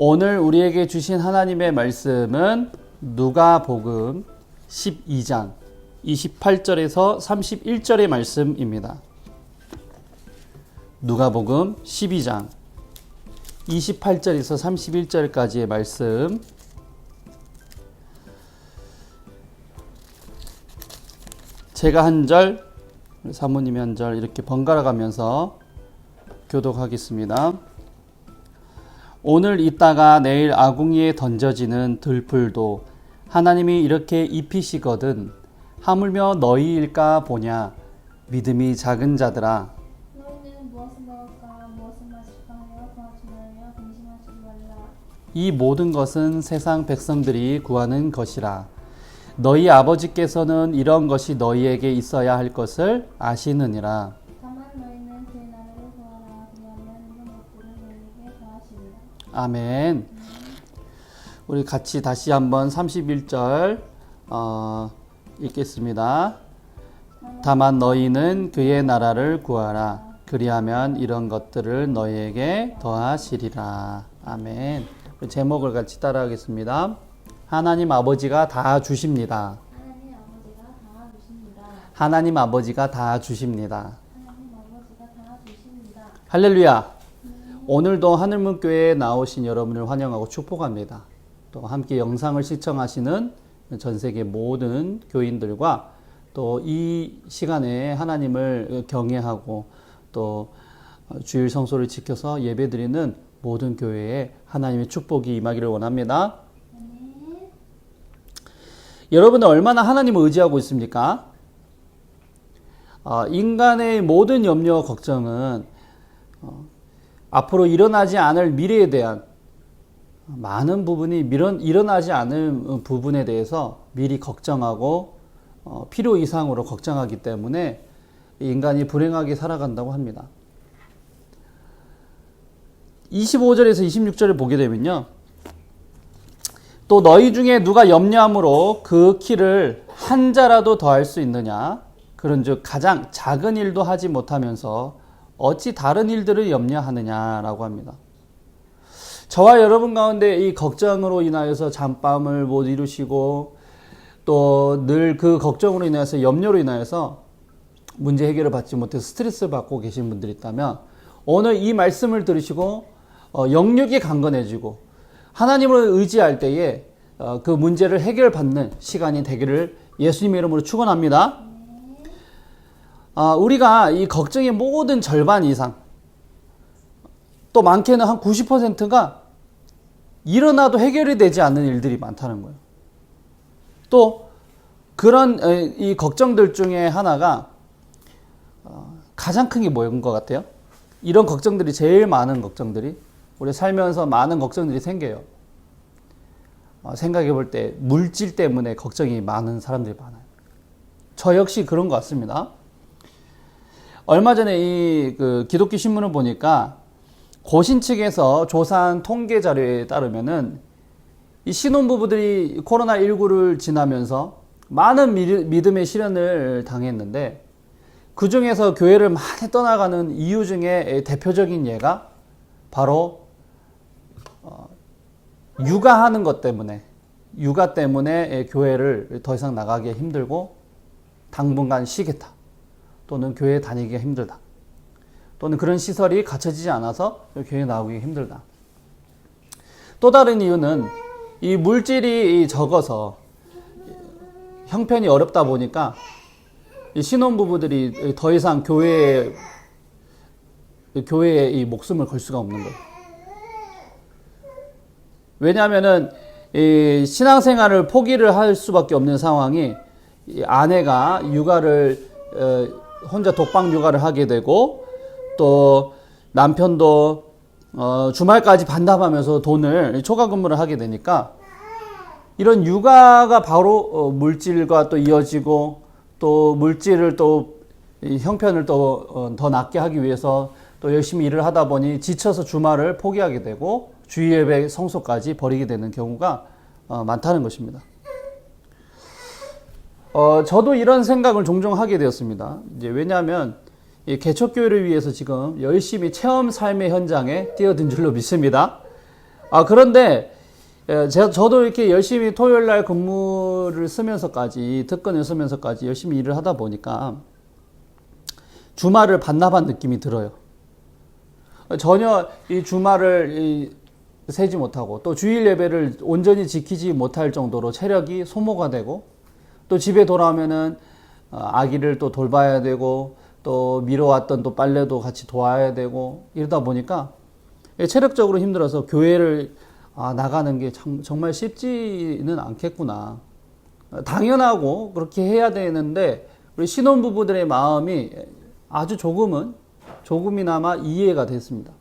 오늘 우리에게 주신 하나님의 말씀은 누가복음 12장 28절에서 31절의 말씀입니다. 누가복음 12장 28절에서 31절까지의 말씀. 제가 한 절, 사모님이 한 절 이렇게 번갈아 가면서 교독하겠습니다. 오늘 있다가 내일 아궁이에 던져지는 들풀도 하나님이 이렇게 입히시거든 하물며 너희일까 보냐. 믿음이 작은 자들아. 너희는 무엇을 먹을까 무엇을 마실까 하여 구하지 말며 근심하지 말라. 이 모든 것은 세상 백성들이 구하는 것이라. 너희 아버지께서는 이런 것이 너희에게 있어야 할 것을 아시느니라. 다만 너희는 그의 나라를 구하라. 그리하면 이런 것들을 너희에게 더하시리라. 아멘. 우리 같이 다시 한번 31절 읽겠습니다. 다만 너희는 그의 나라를 구하라. 그리하면 이런 것들을 너희에게 더하시리라. 아멘. 제목을 같이 따라하겠습니다. 하나님 아버지가 다 주십니다. 하나님 아버지가 다 주십니다. 하나님 아버지가 다 주십니다. 하나님 아버지가 다 주십니다. 할렐루야. 오늘도 하늘문교회에 나오신 여러분을 환영하고 축복합니다. 또 함께 영상을 시청하시는 전세계 모든 교인들과 또 이 시간에 하나님을 경외하고 또 주일 성소를 지켜서 예배드리는 모든 교회에 하나님의 축복이 임하기를 원합니다. 여러분은 얼마나 하나님을 의지하고 있습니까? 인간의 모든 염려, 걱정은 앞으로 일어나지 않을 미래에 대한 많은 부분이 일어나지 않을 부분에 대해서 미리 걱정하고 필요 이상으로 걱정하기 때문에 인간이 불행하게 살아간다고 합니다. 25절에서 26절을 보게 되면요. 또 너희 중에 누가 염려함으로 그 키를 한 자라도 더할 수 있느냐? 그런즉 가장 작은 일도 하지 못하면서 어찌 다른 일들을 염려하느냐라고 합니다. 저와 여러분 가운데 이 걱정으로 인하여서 잠밤을 못 이루시고 또 늘 그 걱정으로 인해서 염려로 인하여서 문제 해결을 받지 못해서 스트레스 받고 계신 분들이 있다면 오늘 이 말씀을 들으시고 영역이 강건해지고 하나님을 의지할 때에 그 문제를 해결받는 시간이 되기를 예수님의 이름으로 축원합니다. 우리가 이 걱정의 모든 절반 이상 또 많게는 한 90%가 일어나도 해결이 되지 않는 일들이 많다는 거예요. 또 그런 이 걱정들 중에 하나가 가장 큰 게 뭐인 것 같아요? 이런 걱정들이 제일 많은 걱정들이 우리 살면서 많은 걱정들이 생겨요. 생각해 볼 때 물질 때문에 걱정이 많은 사람들이 많아요. 저 역시 그런 것 같습니다. 얼마 전에 이 기독교 신문을 보니까 고신 측에서 조사한 통계 자료에 따르면은 이 신혼부부들이 코로나19를 지나면서 많은 믿음의 시련을 당했는데 그 중에서 교회를 많이 떠나가는 이유 중에 대표적인 예가 바로 육아하는 것 때문에 육아 때문에 교회를 더 이상 나가기 힘들고 당분간 쉬겠다. 또는 교회 다니기가 힘들다. 또는 그런 시설이 갖춰지지 않아서 교회 나오기 힘들다. 또 다른 이유는 이 물질이 적어서 형편이 어렵다 보니까 이 신혼부부들이 더 이상 교회에 이 목숨을 걸 수가 없는 거예요. 왜냐하면은 이 신앙생활을 포기를 할 수밖에 없는 상황이 이 아내가 육아를 혼자 독방 육아를 하게 되고 또 남편도 주말까지 반납하면서 돈을 초과 근무를 하게 되니까 이런 육아가 바로 물질과 또 이어지고 또 물질을 또 형편을 또 더 낫게 하기 위해서 또 열심히 일을 하다 보니 지쳐서 주말을 포기하게 되고 주일예배 성소까지 버리게 되는 경우가 많다는 것입니다. 저도 이런 생각을 종종 하게 되었습니다. 이제 왜냐하면 이 개척교회를 위해서 지금 열심히 체험 삶의 현장에 뛰어든 줄로 믿습니다. 그런데 저도 이렇게 열심히 토요일 날 근무를 쓰면서까지, 특근을 쓰면서까지 열심히 일을 하다 보니까 주말을 반납한 느낌이 들어요. 전혀 이 주말을 세지 못하고 또 주일 예배를 온전히 지키지 못할 정도로 체력이 소모가 되고, 또 집에 돌아오면은 아기를 또 돌봐야 되고, 또 미뤄왔던 또 빨래도 같이 도와야 되고, 이러다 보니까 체력적으로 힘들어서 교회를 나가는 게 정말 쉽지는 않겠구나. 당연하고 그렇게 해야 되는데 우리 신혼부부들의 마음이 아주 조금이나마 이해가 됐습니다.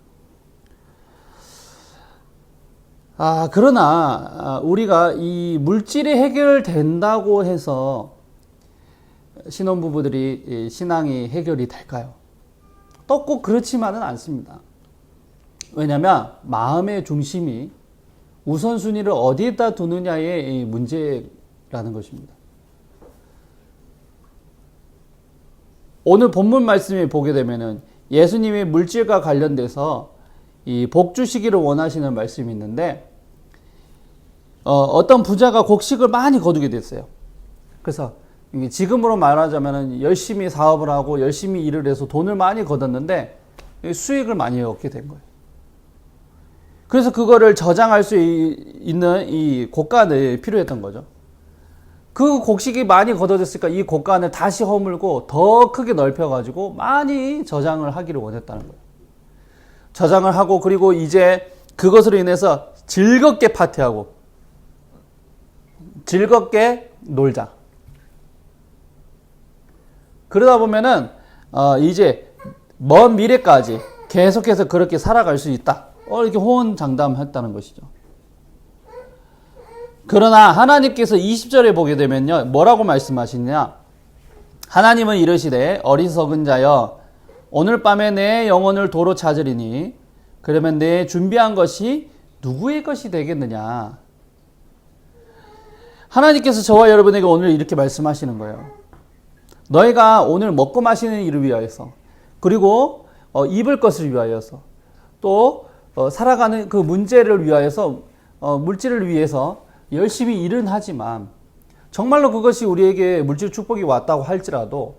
그러나 우리가 이 물질이 해결된다고 해서 신혼부부들이 신앙이 해결이 될까요? 또 꼭 그렇지만은 않습니다. 왜냐하면 마음의 중심이 우선순위를 어디에다 두느냐의 문제라는 것입니다. 오늘 본문 말씀에 보게 되면은 예수님이 물질과 관련돼서 이 복 주시기를 원하시는 말씀이 있는데, 어떤 부자가 곡식을 많이 거두게 됐어요. 그래서 지금으로 말하자면 열심히 사업을 하고 열심히 일을 해서 돈을 많이 거뒀는데 수익을 많이 얻게 된 거예요. 그래서 그거를 저장할 수 있는 이 곡간이 필요했던 거죠. 그 곡식이 많이 거둬졌으니까 이 곡간을 다시 허물고 더 크게 넓혀가지고 많이 저장을 하기를 원했다는 거예요. 저장을 하고, 그리고 이제 그것으로 인해서 즐겁게 파티하고 즐겁게 놀자. 그러다 보면은 이제 먼 미래까지 계속해서 그렇게 살아갈 수 있다. 이렇게 호언장담했다는 것이죠. 그러나 하나님께서 20절에 보게 되면요, 뭐라고 말씀하시냐? 하나님은 이르시되 어리석은 자여, 오늘 밤에 내 영혼을 도로 찾으리니 그러면 내 준비한 것이 누구의 것이 되겠느냐? 하나님께서 저와 여러분에게 오늘 이렇게 말씀하시는 거예요. 너희가 오늘 먹고 마시는 일을 위하여서, 그리고 입을 것을 위하여서, 또 살아가는 그 문제를 위하여서, 물질을 위해서 열심히 일은 하지만 정말로 그것이 우리에게 물질 축복이 왔다고 할지라도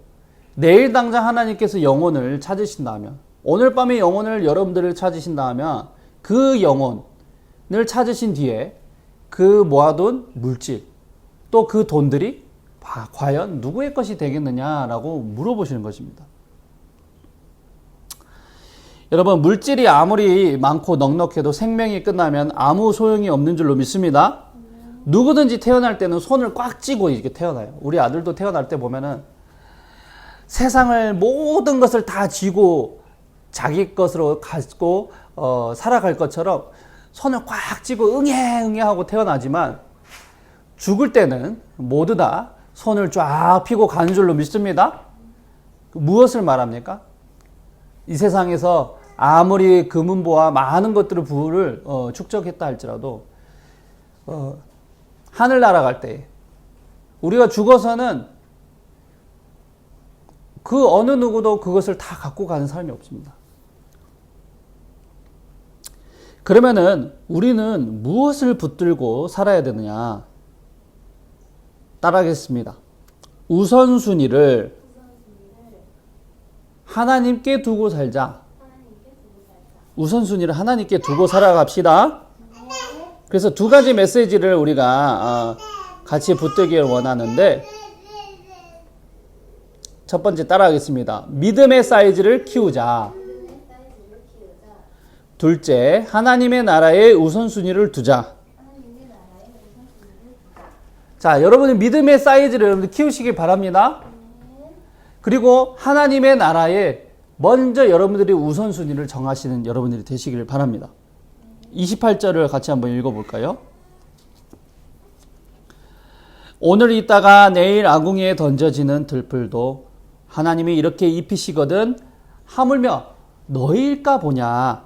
내일 당장 하나님께서 영혼을 찾으신다면, 오늘 밤에 영혼을 여러분들을 찾으신다면 그 영혼을 찾으신 뒤에 그 모아둔 물질, 또 그 돈들이 과연 누구의 것이 되겠느냐라고 물어보시는 것입니다. 여러분, 물질이 아무리 많고 넉넉해도 생명이 끝나면 아무 소용이 없는 줄로 믿습니다. 누구든지 태어날 때는 손을 꽉 쥐고 이렇게 태어나요. 우리 아들도 태어날 때 보면은 세상을 모든 것을 다 쥐고 자기 것으로 가지고 살아갈 것처럼 손을 꽉 쥐고 응애 하고 태어나지만 죽을 때는 모두 다 손을 쫙 펴고 가는 줄로 믿습니다. 무엇을 말합니까? 이 세상에서 아무리 금은보화 많은 것들을 부를 축적했다 할지라도 하늘 날아갈 때 우리가 죽어서는 그 어느 누구도 그것을 다 갖고 가는 사람이 없습니다. 그러면은 우리는 무엇을 붙들고 살아야 되느냐? 따라하겠습니다. 우선순위를 하나님께 두고 살자. 우선순위를 하나님께 두고 살아갑시다. 그래서 두 가지 메시지를 우리가 같이 붙들기를 원하는데, 첫 번째 따라하겠습니다. 믿음의 사이즈를 키우자. 둘째, 하나님의 나라의 우선순위를 두자. 자, 여러분의 믿음의 사이즈를 여러분들 키우시길 바랍니다. 그리고 하나님의 나라에 먼저 여러분들이 우선순위를 정하시는 여러분들이 되시기를 바랍니다. 28절을 같이 한번 읽어볼까요? 오늘 있다가 내일 아궁이에 던져지는 들풀도 하나님이 이렇게 입히시거든 하물며 너희일까 보냐.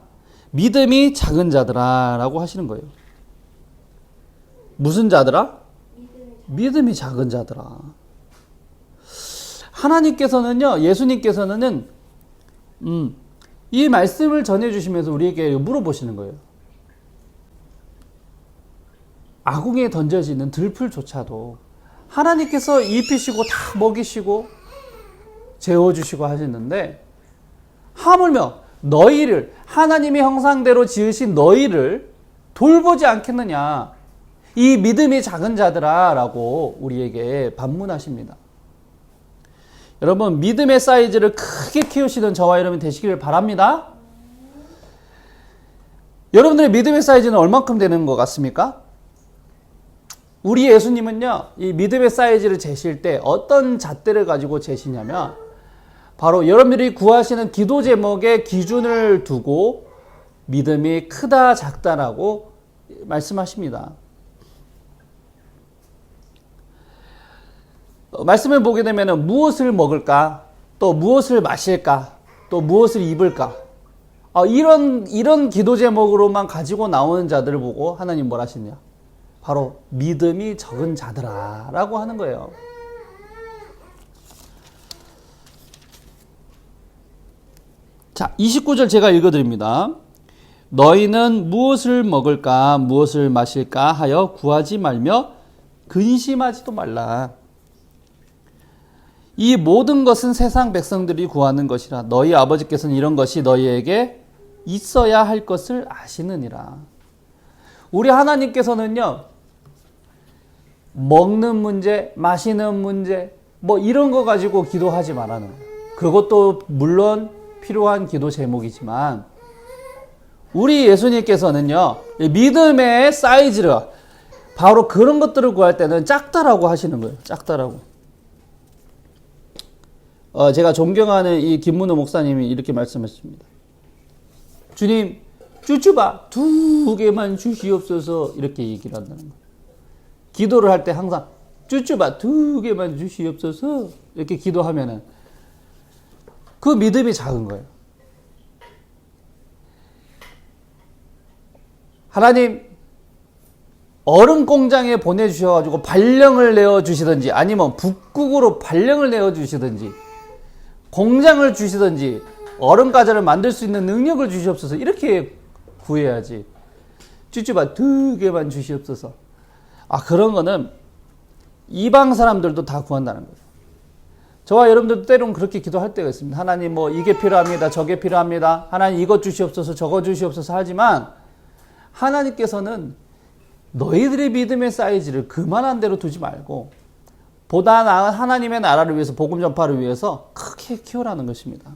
믿음이 작은 자들아 라고 하시는 거예요. 무슨 자들아? 믿음이 작은 자들아. 하나님께서는요, 예수님께서는 이 말씀을 전해주시면서 우리에게 물어보시는 거예요. 아궁이에 던져지는 들풀조차도 하나님께서 입히시고 다 먹이시고 재워주시고 하시는데 하물며 너희를 하나님의 형상대로 지으신 너희를 돌보지 않겠느냐 이 믿음이 작은 자들아 라고 우리에게 반문하십니다. 여러분 믿음의 사이즈를 크게 키우시는 저와 여러분 되시기를 바랍니다. 여러분들의 믿음의 사이즈는 얼만큼 되는 것 같습니까? 우리 예수님은요 이 믿음의 사이즈를 재실 때 어떤 잣대를 가지고 재시냐면 바로 여러분들이 구하시는 기도 제목의 기준을 두고 믿음이 크다 작다라고 말씀하십니다. 말씀을 보게 되면 무엇을 먹을까? 또 무엇을 마실까? 또 무엇을 입을까? 이런 기도 제목으로만 가지고 나오는 자들을 보고 하나님 뭐라 하시냐? 바로 믿음이 적은 자들아 라고 하는 거예요. 자, 29절 제가 읽어드립니다. 너희는 무엇을 먹을까 무엇을 마실까 하여 구하지 말며 근심하지도 말라. 이 모든 것은 세상 백성들이 구하는 것이라 너희 아버지께서는 이런 것이 너희에게 있어야 할 것을 아시느니라. 우리 하나님께서는요 먹는 문제, 마시는 문제 뭐 이런 거 가지고 기도하지 말라는 거예요. 그것도 물론 필요한 기도 제목이지만 우리 예수님께서는요 믿음의 사이즈를 바로 그런 것들을 구할 때는 작다라고 하시는 거예요. 작다라고. 제가 존경하는 이 김문호 목사님이 이렇게 말씀하십니다. 주님 쭈쭈바 2개만 주시옵소서 이렇게 얘기를 한다는 거예요. 기도를 할 때 항상 쭈쭈바 2개만 주시옵소서 이렇게 기도하면은 그 믿음이 작은 거예요. 하나님 얼음 공장에 보내주셔가지고 발령을 내어주시든지 아니면 북극으로 발령을 내어주시든지 공장을 주시든지 얼음 과자를 만들 수 있는 능력을 주시옵소서 이렇게 구해야지. 쭈쭈바 2개만 주시옵소서. 그런 거는 이방 사람들도 다 구한다는 거예요. 저와 여러분들도 때로는 그렇게 기도할 때가 있습니다. 하나님 뭐 이게 필요합니다. 저게 필요합니다. 하나님 이것 주시옵소서 저거 주시옵소서 하지만 하나님께서는 너희들의 믿음의 사이즈를 그만한 대로 두지 말고 보다 나은 하나님의 나라를 위해서 복음 전파를 위해서 크게 키우라는 것입니다.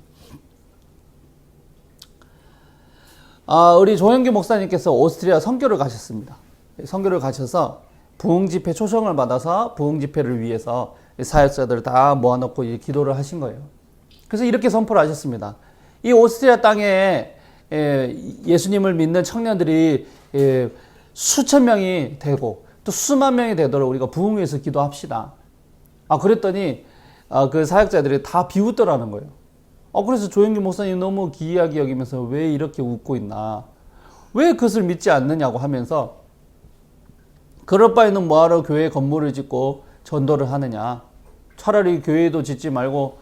우리 조영기 목사님께서 오스트리아 선교를 가셨습니다. 선교를 가셔서 부흥집회 초청을 받아서 부흥집회를 위해서 사역자들을 다 모아놓고 기도를 하신 거예요. 그래서 이렇게 선포를 하셨습니다. 이 오스트리아 땅에 예수님을 믿는 청년들이 수천 명이 되고 또 수만 명이 되도록 우리가 부흥 위해서 기도합시다. 그랬더니 그 사역자들이 다 비웃더라는 거예요. 그래서 조영기 목사님 너무 기이하게 여기면서 왜 이렇게 웃고 있나, 왜 그것을 믿지 않느냐고 하면서 그럴 바에는 뭐하러 교회 건물을 짓고 전도를 하느냐, 차라리 교회도 짓지 말고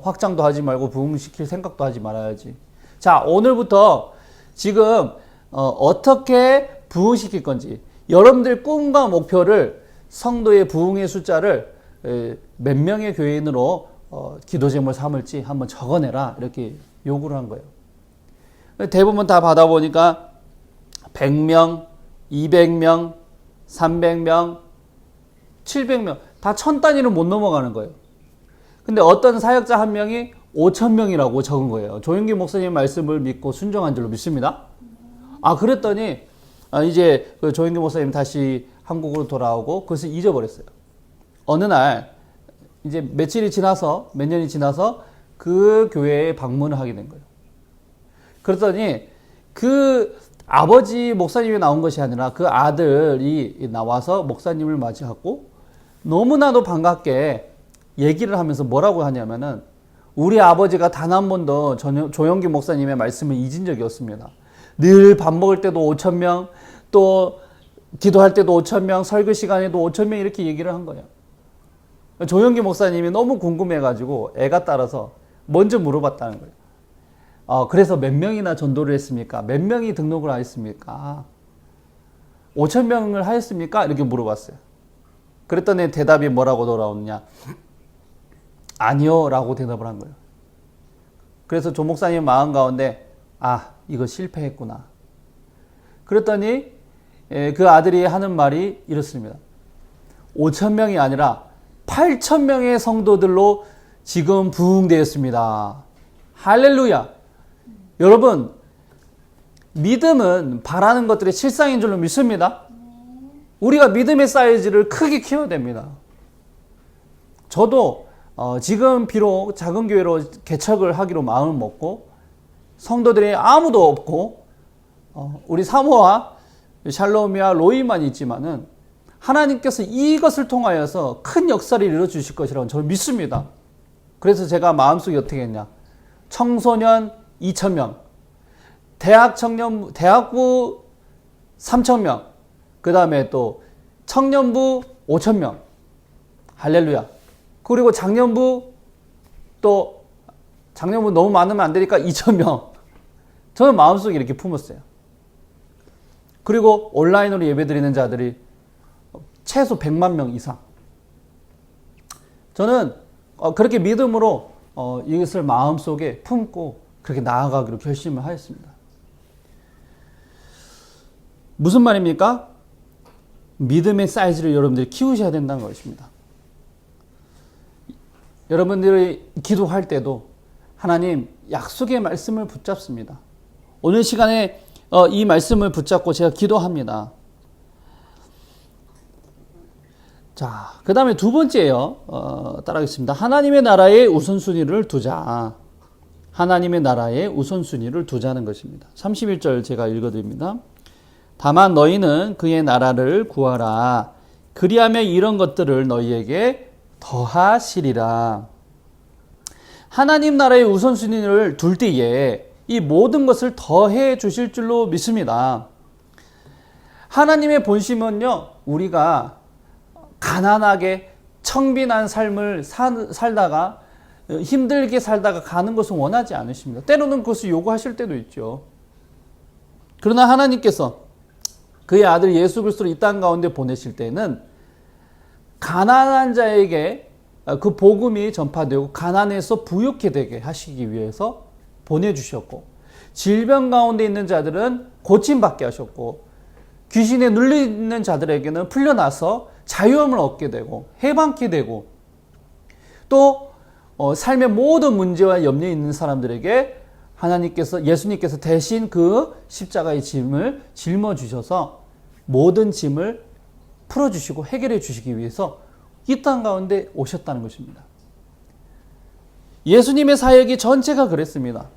확장도 하지 말고 부흥시킬 생각도 하지 말아야지. 자, 오늘부터 지금 어떻게 부흥시킬 건지, 여러분들 꿈과 목표를, 성도의 부흥의 숫자를 몇 명의 교인으로 기도 제목을 삼을지 한번 적어내라 이렇게 요구를 한 거예요. 대부분 다 받아보니까 100명, 200명, 300명, 700명 다 1000단위를 못 넘어가는 거예요. 근데 어떤 사역자 한 명이 5000명이라고 적은 거예요. 조영기 목사님 말씀을 믿고 순종한 줄로 믿습니다. 그랬더니 이제 그 조영기 목사님 다시 한국으로 돌아오고 그것을 잊어버렸어요. 어느 날 이제 며칠이 지나서, 몇 년이 지나서 그 교회에 방문을 하게 된 거예요. 그랬더니 그 아버지 목사님이 나온 것이 아니라 그 아들이 나와서 목사님을 맞이하고 너무나도 반갑게 얘기를 하면서 뭐라고 하냐면은 우리 아버지가 단 한 번도 조영기 목사님의 말씀을 잊은 적이 없습니다. 늘 밥 먹을 때도 5000명, 또 기도할 때도 5000명, 설교 시간에도 5000명 이렇게 얘기를 한 거예요. 조영기 목사님이 너무 궁금해가지고 애가 따라서 먼저 물어봤다는 거예요. 그래서 몇 명이나 전도를 했습니까? 몇 명이 등록을 하셨습니까? 5,000명을 하였습니까? 이렇게 물어봤어요. 그랬더니 대답이 뭐라고 돌아오느냐? 아니요 라고 대답을 한 거예요. 그래서 조 목사님 마음 가운데 이거 실패했구나. 그랬더니 그 아들이 하는 말이 이렇습니다. 5,000명이 아니라 8,000명의 성도들로 지금 부흥되었습니다. 할렐루야. 여러분, 믿음은 바라는 것들의 실상인 줄로 믿습니다. 우리가 믿음의 사이즈를 크게 키워야 됩니다. 저도 지금 비록 작은 교회로 개척을 하기로 마음을 먹고 성도들이 아무도 없고 우리 사모와 샬롬이와 로이만 있지만은 하나님께서 이것을 통하여서 큰 역사를 이루어 주실 것이라고 저는 믿습니다. 그래서 제가 마음속에 어떻게 했냐? 청소년 2,000명, 대학부 3,000명, 그 다음에 또 청년부 5,000명, 할렐루야. 그리고 작년부 너무 많으면 안 되니까 2,000명. 저는 마음속에 이렇게 품었어요. 그리고 온라인으로 예배드리는 자들이 최소 100만 명 이상. 저는 그렇게 믿음으로 이것을 마음속에 품고 그렇게 나아가기로 결심을 하였습니다. 무슨 말입니까? 믿음의 사이즈를 여러분들이 키우셔야 된다는 것입니다. 여러분들이 기도할 때도 하나님 약속의 말씀을 붙잡습니다. 오늘 시간에 이 말씀을 붙잡고 제가 기도합니다. 자, 그 다음에 두 번째요. 따라하겠습니다. 하나님의 나라의 우선순위를 두자. 하나님의 나라의 우선순위를 두자는 것입니다. 31절 제가 읽어드립니다. 다만 너희는 그의 나라를 구하라. 그리하면 이런 것들을 너희에게 더하시리라. 하나님 나라의 우선순위를 둘 때에 이 모든 것을 더해 주실 줄로 믿습니다. 하나님의 본심은요, 우리가 가난하게 청빈한 삶을 살다가 힘들게 살다가 가는 것을 원하지 않으십니다. 때로는 그것을 요구하실 때도 있죠. 그러나 하나님께서 그의 아들 예수 그리스도를 이 땅 가운데 보내실 때는 가난한 자에게 그 복음이 전파되고 가난에서 부유케 되게 하시기 위해서 보내주셨고, 질병 가운데 있는 자들은 고침받게 하셨고, 귀신에 눌리는 자들에게는 풀려나서 자유함을 얻게 되고 해방케 되고, 또 삶의 모든 문제와 염려에 있는 사람들에게 예수님께서 대신 그 십자가의 짐을 짊어주셔서 모든 짐을 풀어주시고 해결해 주시기 위해서 이 땅 가운데 오셨다는 것입니다. 예수님의 사역이 전체가 그랬습니다.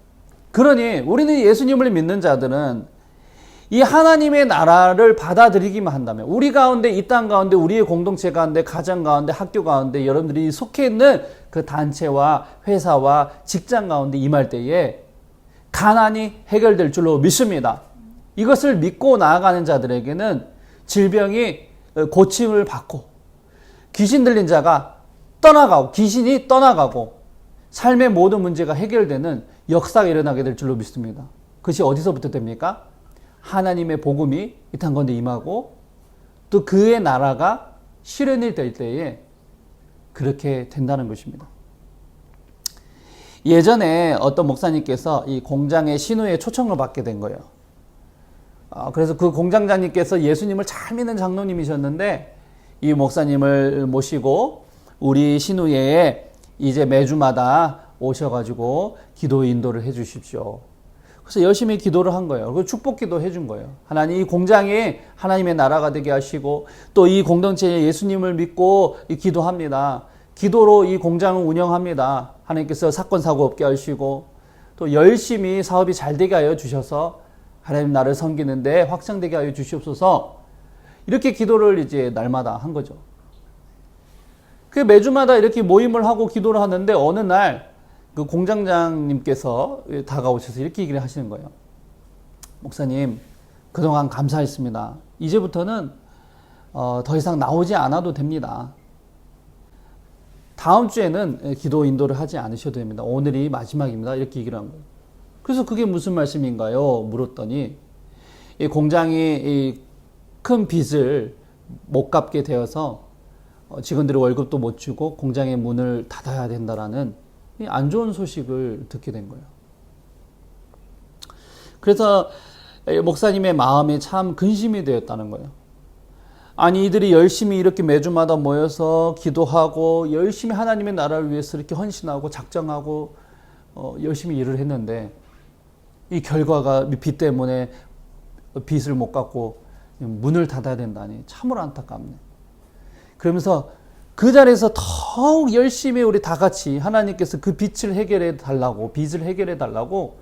그러니 우리는 예수님을 믿는 자들은 이 하나님의 나라를 받아들이기만 한다면, 우리 가운데, 이 땅 가운데, 우리의 공동체 가운데, 가정 가운데, 학교 가운데 여러분들이 속해 있는 그 단체와 회사와 직장 가운데 임할 때에 가난이 해결될 줄로 믿습니다. 이것을 믿고 나아가는 자들에게는 질병이 고침을 받고 귀신 들린 자가 떠나가고 귀신이 떠나가고 삶의 모든 문제가 해결되는 역사가 일어나게 될 줄로 믿습니다. 그것이 어디서부터 됩니까? 하나님의 복음이 이 땅 가운데 임하고 또 그의 나라가 실현이 될 때에 그렇게 된다는 것입니다. 예전에 어떤 목사님께서 이 공장의 신우에 초청을 받게 된 거예요. 그래서 그 공장장님께서 예수님을 잘 믿는 장로님이셨는데 이 목사님을 모시고 우리 신우회에 이제 매주마다 오셔가지고 기도 인도를 해 주십시오. 그래서 열심히 기도를 한 거예요. 그리고 축복 기도 해준 거예요. 하나님, 이 공장이 하나님의 나라가 되게 하시고 또 이 공동체에 예수님을 믿고 기도합니다. 기도로 이 공장을 운영합니다. 하나님께서 사건 사고 없게 하시고 또 열심히 사업이 잘 되게 하여 주셔서 하나님 나를 섬기는데 확장되게 하여 주시옵소서. 이렇게 기도를 이제 날마다 한 거죠. 그 매주마다 이렇게 모임을 하고 기도를 하는데 어느 날 그 공장장님께서 다가오셔서 이렇게 얘기를 하시는 거예요. 목사님, 그동안 감사했습니다. 이제부터는 더 이상 나오지 않아도 됩니다. 다음 주에는 기도 인도를 하지 않으셔도 됩니다. 오늘이 마지막입니다. 이렇게 얘기를 한 거예요. 그래서 그게 무슨 말씀인가요? 물었더니 이 공장이 큰 빚을 못 갚게 되어서 직원들이 월급도 못 주고 공장의 문을 닫아야 된다라는 이 안 좋은 소식을 듣게 된 거예요. 그래서 목사님의 마음에 참 근심이 되었다는 거예요. 아니 이들이 열심히 이렇게 매주마다 모여서 기도하고 열심히 하나님의 나라를 위해서 이렇게 헌신하고 작정하고 열심히 일을 했는데 이 결과가 빚 때문에 빚을 못 갚고 문을 닫아야 된다니 참으로 안타깝네. 그러면서 그 자리에서 더욱 열심히 우리 다 같이 하나님께서 그 빚을 해결해 달라고, 빚을 해결해 달라고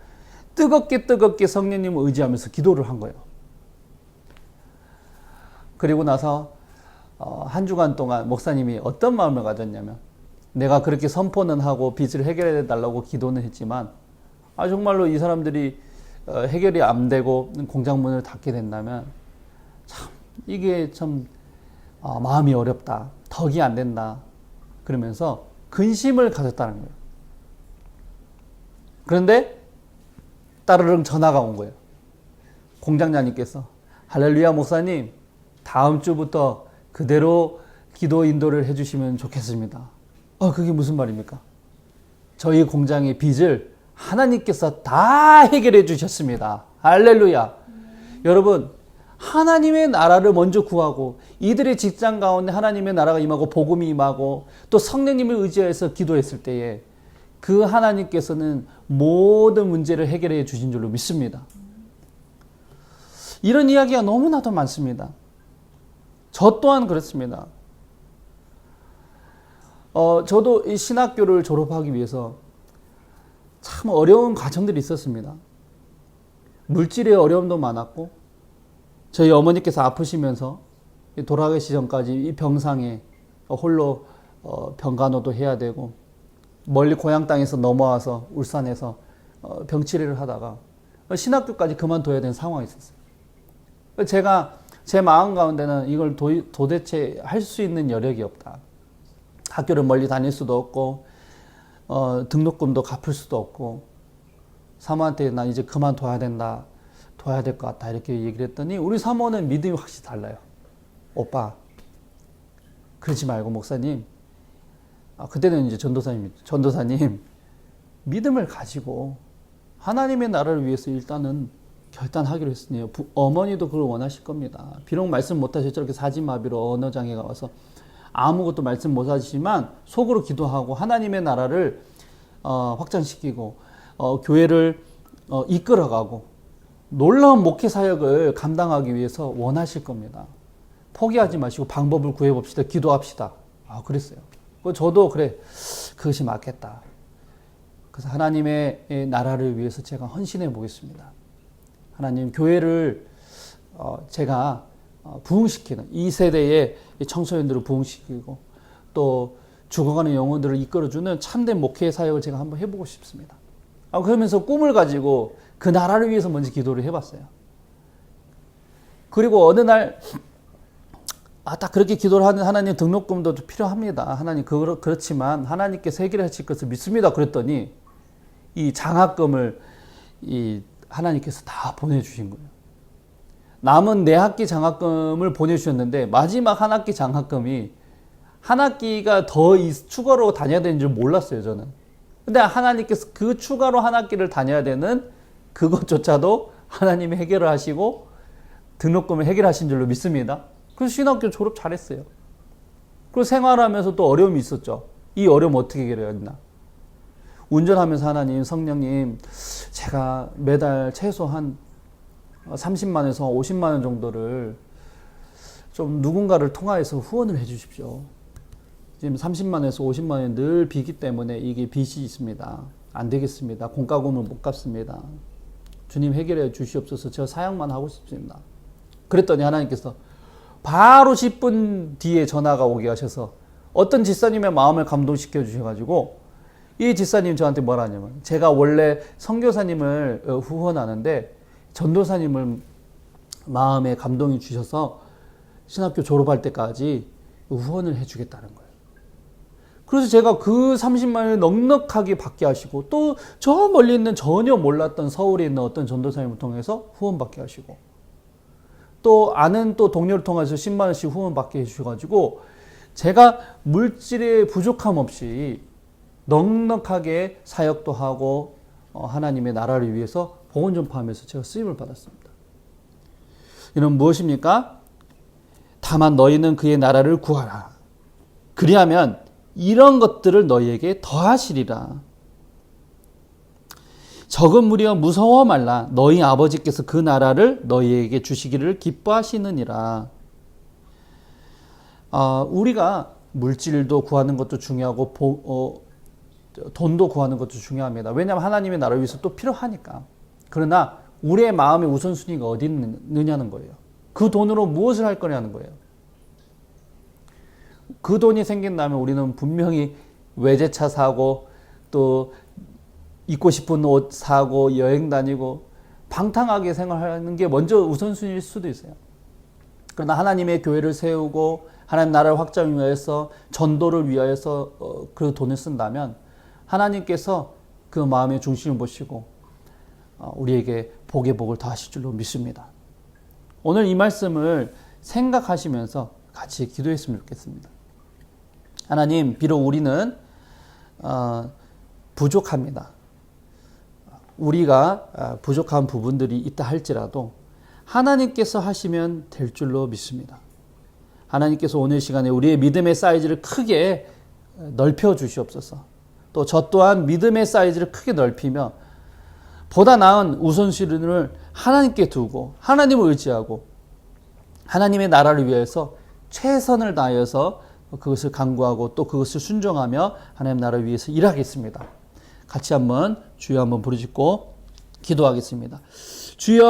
뜨겁게 성령님을 의지하면서 기도를 한 거예요. 그리고 나서 한 주간 동안 목사님이 어떤 마음을 가졌냐면, 내가 그렇게 선포는 하고 빚을 해결해 달라고 기도는 했지만 정말로 이 사람들이 해결이 안 되고 공장 문을 닫게 된다면 참 이게 참 마음이 어렵다, 덕이 안 된다, 그러면서 근심을 가졌다는 거예요. 그런데 따르릉 전화가 온 거예요. 공장장님께서 할렐루야 목사님, 다음 주부터 그대로 기도 인도를 해주시면 좋겠습니다. 그게 무슨 말입니까? 저희 공장의 빚을 하나님께서 다 해결해 주셨습니다. 할렐루야. 여러분, 하나님의 나라를 먼저 구하고 이들의 직장 가운데 하나님의 나라가 임하고 복음이 임하고 또 성령님을 의지해서 기도했을 때에 그 하나님께서는 모든 문제를 해결해 주신 줄로 믿습니다. 이런 이야기가 너무나도 많습니다. 저 또한 그렇습니다. 저도 이 신학교를 졸업하기 위해서 참 어려운 과정들이 있었습니다. 물질의 어려움도 많았고, 저희 어머니께서 아프시면서 돌아가시기 전까지 이 병상에 홀로 병간호도 해야 되고, 멀리 고향 땅에서 넘어와서 울산에서 병치레를 하다가 신학교까지 그만둬야 되는 상황이 있었어요. 제가 제 마음 가운데는 이걸 도대체 할 수 있는 여력이 없다. 학교를 멀리 다닐 수도 없고 등록금도 갚을 수도 없고 사모한테 난 이제 그만둬야 된다. 둬야 될 것 같다. 이렇게 얘기를 했더니 우리 사모는 믿음이 확실히 달라요. 오빠 그러지 말고 목사님, 그때는 이제 전도사님 믿음을 가지고 하나님의 나라를 위해서 일단은 결단하기로 했으니 어머니도 그걸 원하실 겁니다. 비록 말씀 못하셔서 저렇게 사지마비로 언어장애가 와서 아무것도 말씀 못하시지만 속으로 기도하고 하나님의 나라를 확장시키고 교회를 이끌어가고 놀라운 목회 사역을 감당하기 위해서 원하실 겁니다. 포기하지 마시고 방법을 구해봅시다. 기도합시다. 그랬어요. 저도 그래, 그것이 맞겠다. 그래서 하나님의 나라를 위해서 제가 헌신해 보겠습니다. 하나님, 교회를 제가 부흥시키는, 이 세대의 청소년들을 부흥시키고 또 죽어가는 영혼들을 이끌어주는 참된 목회 사역을 제가 한번 해보고 싶습니다. 그러면서 꿈을 가지고 그 나라를 위해서 먼저 기도를 해봤어요. 그리고 어느 날 딱 그렇게 기도를 하는 하나님, 등록금도 필요합니다. 하나님, 그렇지만 하나님께서 해결하실 것을 믿습니다. 그랬더니 이 장학금을 하나님께서 다 보내주신 거예요. 남은 네 학기 장학금을 보내주셨는데 마지막 한 학기 장학금이 한 학기가 더 추가로 다녀야 되는 줄 몰랐어요, 저는. 근데 하나님께서 그 추가로 한 학기를 다녀야 되는 그것조차도 하나님이 해결을 하시고 등록금을 해결하신 줄로 믿습니다. 그래서 신학교 졸업 잘했어요. 그리고 생활하면서 또 어려움이 있었죠. 이 어려움 어떻게 해결해야 되나. 운전하면서 하나님, 성령님, 제가 매달 최소한 30만에서 50만 원 정도를 좀 누군가를 통하여서 후원을 해 주십시오. 지금 30만에서 50만 원이 늘 비기 때문에 이게 빚이 있습니다. 안 되겠습니다. 공과금을 못 갚습니다. 주님 해결해 주시옵소서. 제가 사역만 하고 싶습니다. 그랬더니 하나님께서 바로 10분 뒤에 전화가 오게 하셔서 어떤 집사님의 마음을 감동시켜 주셔가지고 이 집사님 저한테 뭐라 하냐면, 제가 원래 선교사님을 후원하는데 전도사님을 마음에 감동이 주셔서 신학교 졸업할 때까지 후원을 해주겠다는 거예요. 그래서 제가 그 30만 원을 넉넉하게 받게 하시고 또 저 멀리 있는 전혀 몰랐던 서울에 있는 어떤 전도사님을 통해서 후원받게 하시고 또 아는 또 동료를 통해서 10만 원씩 후원 받게 해주셔가지고 제가 물질의 부족함 없이 넉넉하게 사역도 하고 하나님의 나라를 위해서 복음 전파하면서 제가 쓰임을 받았습니다. 이는 무엇입니까? 다만 너희는 그의 나라를 구하라. 그리하면 이런 것들을 너희에게 더하시리라. 적은 무리여 무서워 말라. 너희 아버지께서 그 나라를 너희에게 주시기를 기뻐하시느니라. 우리가 물질도 구하는 것도 중요하고 돈도 구하는 것도 중요합니다. 왜냐하면 하나님의 나라를 위해서 또 필요하니까. 그러나 우리의 마음의 우선순위가 어디 있느냐는 거예요. 그 돈으로 무엇을 할 거냐는 거예요. 그 돈이 생긴다면 우리는 분명히 외제차 사고 또 입고 싶은 옷 사고 여행 다니고 방탕하게 생활하는 게 먼저 우선순위일 수도 있어요. 그러나 하나님의 교회를 세우고 하나님 나라를 확장을 위해서 전도를 위하여서 그 돈을 쓴다면 하나님께서 그 마음의 중심을 보시고 우리에게 복의 복을 더하실 줄로 믿습니다. 오늘 이 말씀을 생각하시면서 같이 기도했으면 좋겠습니다. 하나님, 비록 우리는 부족합니다. 우리가 부족한 부분들이 있다 할지라도 하나님께서 하시면 될 줄로 믿습니다. 하나님께서 오늘 시간에 우리의 믿음의 사이즈를 크게 넓혀 주시옵소서. 또 저 또한 믿음의 사이즈를 크게 넓히며 보다 나은 우선순위를 하나님께 두고 하나님을 의지하고 하나님의 나라를 위해서 최선을 다해서 그것을 간구하고 또 그것을 순종하며 하나님 나라를 위해서 일하겠습니다. 같이 한번 주여 한번 부르짖고 기도하겠습니다. 주여